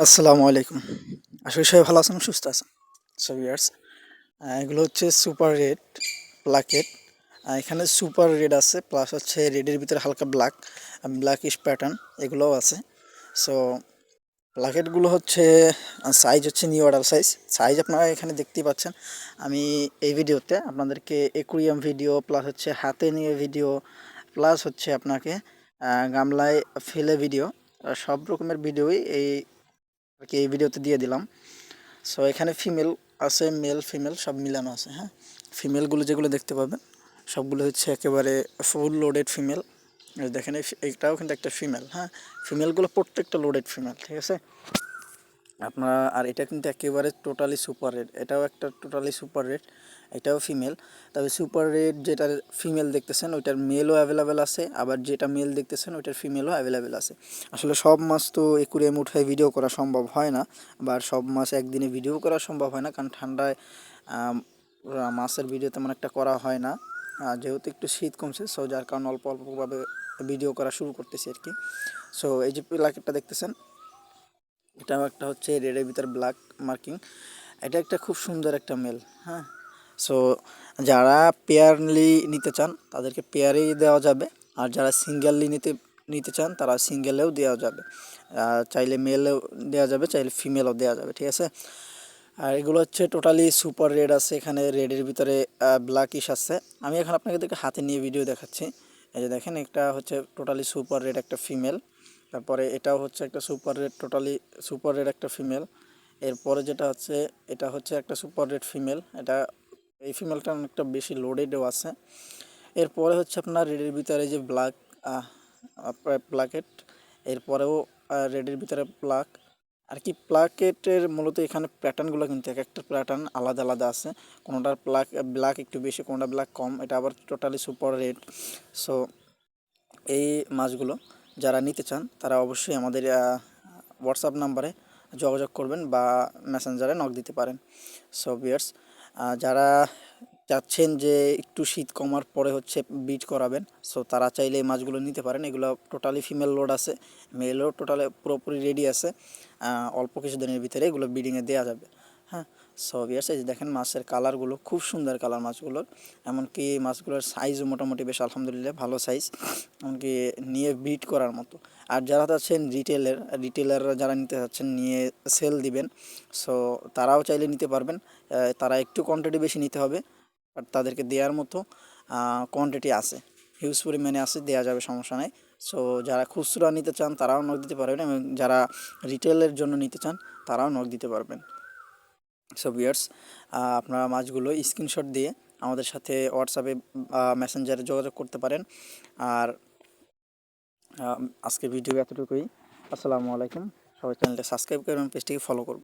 আসসালামু আলাইকুম। আশা করি সবাই ভালো আছেন, সুস্থ আছেন। সো ভিউয়ার্স, এগুলো হচ্ছে সুপার রেড প্লাকেট। এখানে সুপার রেড আছে, প্লাস হচ্ছে রেডের ভিতরে হালকা ব্ল্যাকিশ প্যাটার্ন এগুলোও আছে। সো প্লাকেটগুলো হচ্ছে সাইজ হচ্ছে নিউ অর্ডার সাইজ আপনারা এখানে দেখতেই পাচ্ছেন। আমি এই ভিডিওতে আপনাদেরকে একুরিয়াম ভিডিও প্লাস হচ্ছে হাতে নিয়ে ভিডিও প্লাস হচ্ছে আপনাকে গামলায় ফেলে ভিডিও, সব রকমের ভিডিওই এই ভিডিওতে দিয়ে দিলাম। সো এখানে ফিমেল আছে, মেল ফিমেল সব মিলানো আছে। হ্যাঁ, ফিমেলগুলো যেগুলো দেখতে পাবেন সবগুলো হচ্ছে একেবারে ফুল লোডেড ফিমেল। দেখেন এইটাও কিন্তু একটা ফিমেল। হ্যাঁ, ফিমেলগুলো প্রত্যেকটা লোডেড ফিমেল, ঠিক আছে। আপনারা আর এটা কিন্তু একেবারে টোটালি সুপার রেড, এটাও একটা টোটালি সুপার রেড, এটাও ফিমেল। তবে সুপার রেড যেটার ফিমেল দেখতেছেন ওইটার মেলও অ্যাভেলেবেল আছে, আবার যেটা মেল দেখতেছেন ওইটার ফিমেলও অ্যাভেলেবেল আছে। আসলে সব মাছ তো একুরিয়ামে উঠায় ভিডিও করা সম্ভব হয় না, বা সব মাছ একদিনে ভিডিও করা সম্ভব হয় না, কারণ ঠান্ডায় মাছের ভিডিও তেমন একটা করা হয় না। যেহেতু একটু শীত কমছে, সো যার কারণে অল্প অল্পভাবে ভিডিও করা শুরু করতেছি আর কি। সো এই যে প্লাকেটটা দেখতেছেন, এটাও একটা হচ্ছে রেডের ভিতর ব্ল্যাক মার্কিং। এটা একটা খুব সুন্দর একটা মেল। হ্যাঁ, সো যারা পেয়ারলি নিতে চান তাদেরকে পেয়ারেই দেওয়া যাবে, আর যারা সিঙ্গেললি নিতে চান তারা সিঙ্গেলেও দেওয়া যাবে। চাইলে মেলেও দেওয়া যাবে, চাইলে ফিমেলও দেওয়া যাবে, ঠিক আছে। আর এগুলো হচ্ছে টোটালি সুপার রেড আছে, এখানে রেডের ভিতরে ব্ল্যাকিশ আছে। আমি এখন আপনাদেরকে হাতে নিয়ে ভিডিও দেখাচ্ছি। এই যে দেখেন, একটা হচ্ছে টোটালি সুপার রেড একটা ফিমেল, তারপরে এটাও হচ্ছে একটা super red, totally super red একটা ফিমেল। এরপরে যেটা হচ্ছে, এটা হচ্ছে একটা সুপার রেড ফিমেল, এটা এই ফিমেলটা অনেকটা বেশি লোডেডও আছে। এরপরে হচ্ছে আপনার রেডের ভিতরে যে প্লাকেট, এরপরেও রেডের ভিতরে প্লাক আর কি। প্লাকেটের মূলত এখানে প্যাটার্নগুলো কিন্তু এক একটা প্যাটার্ন আলাদা আলাদা আছে। কোনোটার ব্ল্যাক একটু বেশি, কোনোটা ব্ল্যাক কম, এটা আবার টোটালি সুপার রেড। সো এই মাছগুলো যারা নিতে চান তারা অবশ্যই আমাদের হোয়াটসঅ্যাপ নাম্বারে যোগাযোগ করবেন বা মেসেঞ্জারে নক দিতে পারেন। সো ভিউয়ার্স, যারা চাচ্ছেন যে একটু শীত কমার পরে হচ্ছে বিট করাবেন, সো তারা চাইলে এই মাছগুলো নিতে পারেন। এগুলো টোটালি ফিমেল লোড আছে, মেলও টোটালি পুরোপুরি রেডি আছে। অল্প কিছু দিনের ভিতরে এগুলো ব্রিডিংয়ে দেওয়া যাবে। হ্যাঁ, সো ভিউয়ার্স, এই যে দেখেন মাছের কালারগুলো খুব সুন্দর কালার মাছগুলোর। এমনকি মাছগুলোর সাইজও মোটামুটি বেশ আলহামদুলিল্লাহ ভালো সাইজ, এমনকি নিয়ে বিট করার মতো। আর যারা চাচ্ছেন রিটেলাররা যারা নিতে চাচ্ছেন নিয়ে সেল দিবেন, সো তারাও চাইলে নিতে পারবেন। তারা একটু কোয়ান্টিটি বেশি নিতে হবে, বাট তাদেরকে দেওয়ার মতো কোয়ান্টিটি আছে, হিউজ পরিমাণে আছে, দেওয়া যাবে, সমস্যা নেই। সো যারা খুচরা নিতে চান তারাও নক দিতে পারবেন, এবং যারা রিটেলের জন্য নিতে চান তারাও নক দিতে পারবেন। সো ভিউয়ার্স, আপনারা মাছগুলো স্ক্রিনশট দিয়ে আমাদের সাথে হোয়াটসঅ্যাপে মেসেঞ্জারে যোগাযোগ করতে পারেন। আর আজকের ভিডিও এতটুকুই। আসসালামু আলাইকুম। সবাই চ্যানেলটা সাবস্ক্রাইব করবেন, পেজটিকে ফলো করুন।